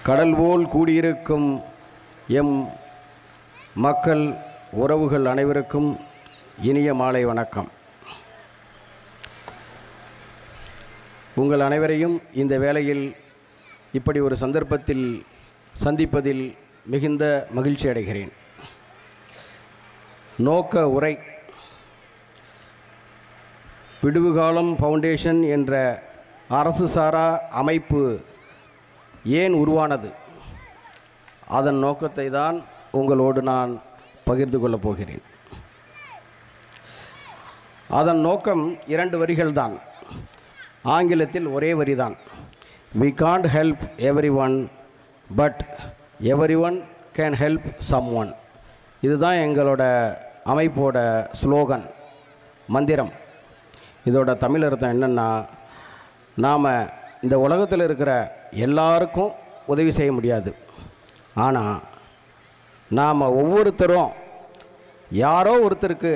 கடல் போல் கூடியிருக்கும் எம் மக்கள் உறவுகள் அனைவருக்கும் இனிய மாலை வணக்கம். உங்கள் அனைவரையும் இந்த வேளையில் இப்படி ஒரு சந்தர்ப்பத்தில் சந்திப்பதில் மிகுந்த மகிழ்ச்சி அடைகிறேன். நோக்க உரை: விடுவுகாலம் ஃபவுண்டேஷன் என்ற அரசு சாரா அமைப்பு ஏன் உருவானது, அதன் நோக்கத்தை தான் உங்களோடு நான் பகிர்ந்து கொள்ளப் போகிறேன். அதன் நோக்கம் 2 வரிகள்தான். ஆங்கிலத்தில் ஒரே வரிதான். We can't help everyone, but everyone can help someone. இதுதான் எங்களோட அமைப்போட ஸ்லோகன், மந்திரம். இதோட தமிழ் அர்த்தம் என்னென்னா, நாம் இந்த உலகத்தில் இருக்கிற எல்லாருக்கும் உதவி செய்ய முடியாது. ஆனால் நாம் ஒவ்வொருத்தரும் யாரோ ஒருத்தருக்கு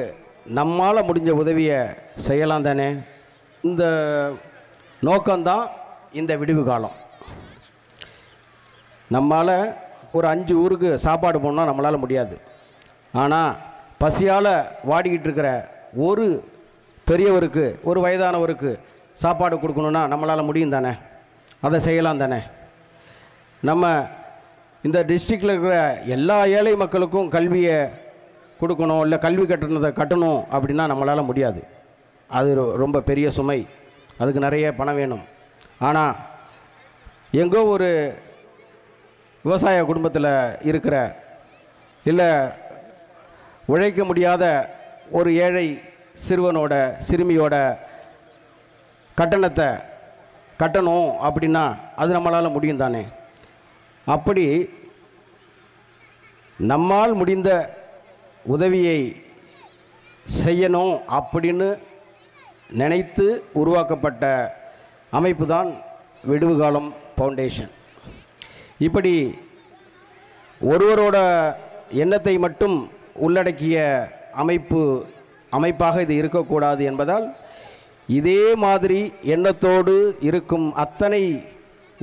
நம்மால் முடிஞ்ச உதவியை செய்யலாம் தானே. இந்த நோக்கம்தான் இந்த விடுவு காலம். நம்மால் ஒரு 5 ஊருக்கு சாப்பாடு போடணும் நம்மளால் முடியாது. ஆனால் பசியால் வாடிக்கிட்டு இருக்கிற ஒரு பெரியவருக்கு, ஒரு வயதானவருக்கு சாப்பாடு கொடுக்கணுன்னா நம்மளால் முடியும் தானே, அதை செய்யலாம் தானே. நம்ம இந்த டிஸ்ட்ரிக்டில் இருக்கிற எல்லா ஏழை மக்களுக்கும் கல்வியை கொடுக்கணும், இல்லை கல்வி கட்டணத்தை கட்டணும் அப்படின்னா நம்மளால் முடியாது. அது ரொம்ப பெரிய சுமை, அதுக்கு நிறைய பணம் வேணும். ஆனால் எங்கோ ஒரு விவசாய குடும்பத்தில் இருக்கிற, இல்லை உழைக்க முடியாத ஒரு ஏழை சிறுவனோட சிறுமியோட கட்டணத்தை கட்டணும் அப்படின்னா அது நம்மளால் முடியும் தானே. அப்படி நம்மால் முடிந்த உதவியை செய்யணும் அப்படின்னு நினைத்து உருவாக்கப்பட்ட அமைப்பு தான் விடுவுகாலம் ஃபவுண்டேஷன். இப்படி ஒருவரோட எண்ணத்தை மட்டும் உள்ளடக்கிய அமைப்பாக இது இருக்கக்கூடாது என்பதால் இதே மாதிரி எண்ணத்தோடு இருக்கும் அத்தனை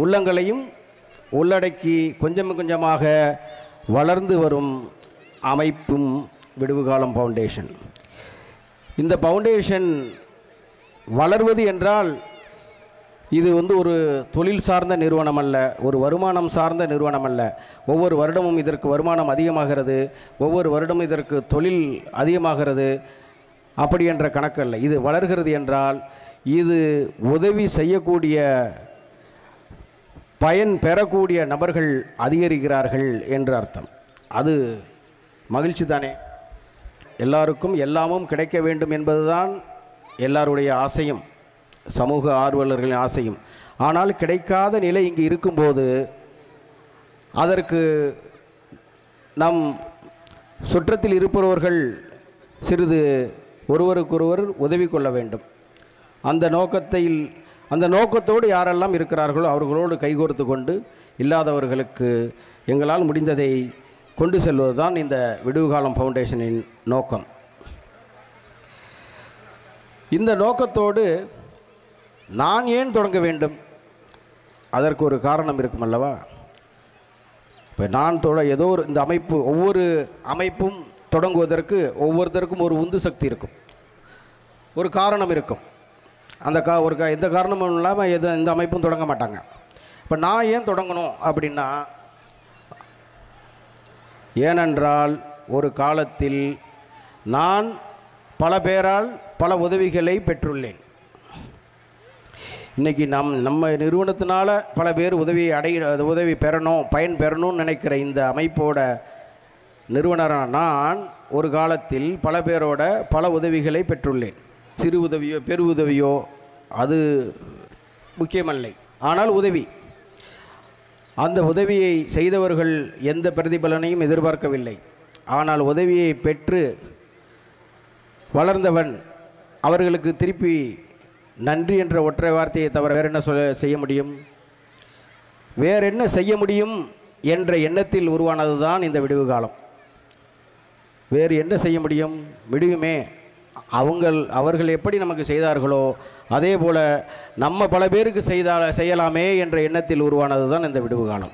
உள்ளங்களையும் உள்ளடக்கி கொஞ்சம் கொஞ்சமாக வளர்ந்து வரும் அமைப்பும் விடுவுகாலம் ஃபவுண்டேஷன். இந்த ஃபவுண்டேஷன் வளர்வது என்றால் இது ஒரு தொழில் சார்ந்த நிறுவனம் அல்ல, ஒரு வருமானம் சார்ந்த நிறுவனம் அல்ல. ஒவ்வொரு வருடமும் இதற்கு வருமானம் அதிகமாகிறது, ஒவ்வொரு வருடமும் இதற்கு தொழில் அதிகமாகிறது, அப்படி என்ற கணக்கு அல்ல. இது வளர்கிறது என்றால் இது உதவி செய்யக்கூடிய, பயன் பெறக்கூடிய நபர்கள் அதிகரிக்கிறார்கள் என்று அர்த்தம். அது மகிழ்ச்சி தானே. எல்லாருக்கும் எல்லாமும் கிடைக்க வேண்டும் என்பதுதான் எல்லாருடைய ஆசையும், சமூக ஆர்வலர்களின் ஆசையும். ஆனால் கிடைக்காத நிலை இங்கு இருக்கும்போது அதற்கு நம் சுற்றத்தில் இருப்பவர்கள் சிறிது ஒருவருக்கொருவர் உதவி கொள்ள வேண்டும். அந்த நோக்கத்தோடு யாரெல்லாம் இருக்கிறார்களோ அவர்களோடு கைகோர்த்து கொண்டு இல்லாதவர்களுக்கு எங்களால் முடிந்ததை கொண்டு செல்வது தான் இந்த விடுவுகாலம் ஃபவுண்டேஷனின் நோக்கம். இந்த நோக்கத்தோடு நான் ஏன் தொடங்க வேண்டும், அதற்கு ஒரு காரணம் இருக்கும் அல்லவா. இப்போ நான் ஏதோ இந்த அமைப்பு, ஒவ்வொரு அமைப்பும் தொடங்குவதற்கு ஒவ்வொருத்தருக்கும் ஒரு உந்து சக்தி இருக்கும், ஒரு காரணம் இருக்கும். அந்த எந்த காரணமும் இல்லாமல் எந்த அமைப்பும் தொடங்க மாட்டாங்க. இப்போ நான் ஏன் தொடங்கணும் அப்படின்னா, ஏனென்றால் ஒரு காலத்தில் நான் பல பேரால் பல உதவிகளை பெற்றுள்ளேன். இன்றைக்கி நம்ம நிறுவனத்தினால் பல பேர் உதவி பெறணும், பயன் பெறணும்னு நினைக்கிற இந்த அமைப்போட நிறுவனரான நான் ஒரு காலத்தில் பல பேரோட பல உதவிகளை பெற்றுள்ளேன். சிறு உதவியோ பெரு உதவியோ அது முக்கியமில்லை, ஆனால் உதவி, அந்த உதவியை செய்தவர்கள் எந்த பிரதிபலனையும் எதிர்பார்க்கவில்லை. ஆனால் உதவியை பெற்று வளர்ந்தவன் அவர்களுக்கு திருப்பி நன்றி என்ற ஒற்றை வார்த்தையை தவிர வேறு என்ன செய்ய முடியும், வேறு என்ன செய்ய முடியும் என்ற எண்ணத்தில் உருவானது தான் இந்த விடுவு காலம். வேறு என்ன செய்ய முடியும், விடுவுமே. அவர்கள் எப்படி நமக்கு செய்தார்களோ அதே போல் நம்ம பல பேருக்கு செய்யலாமே என்ற எண்ணத்தில் உருவானது தான் இந்த விடுவு காலம்.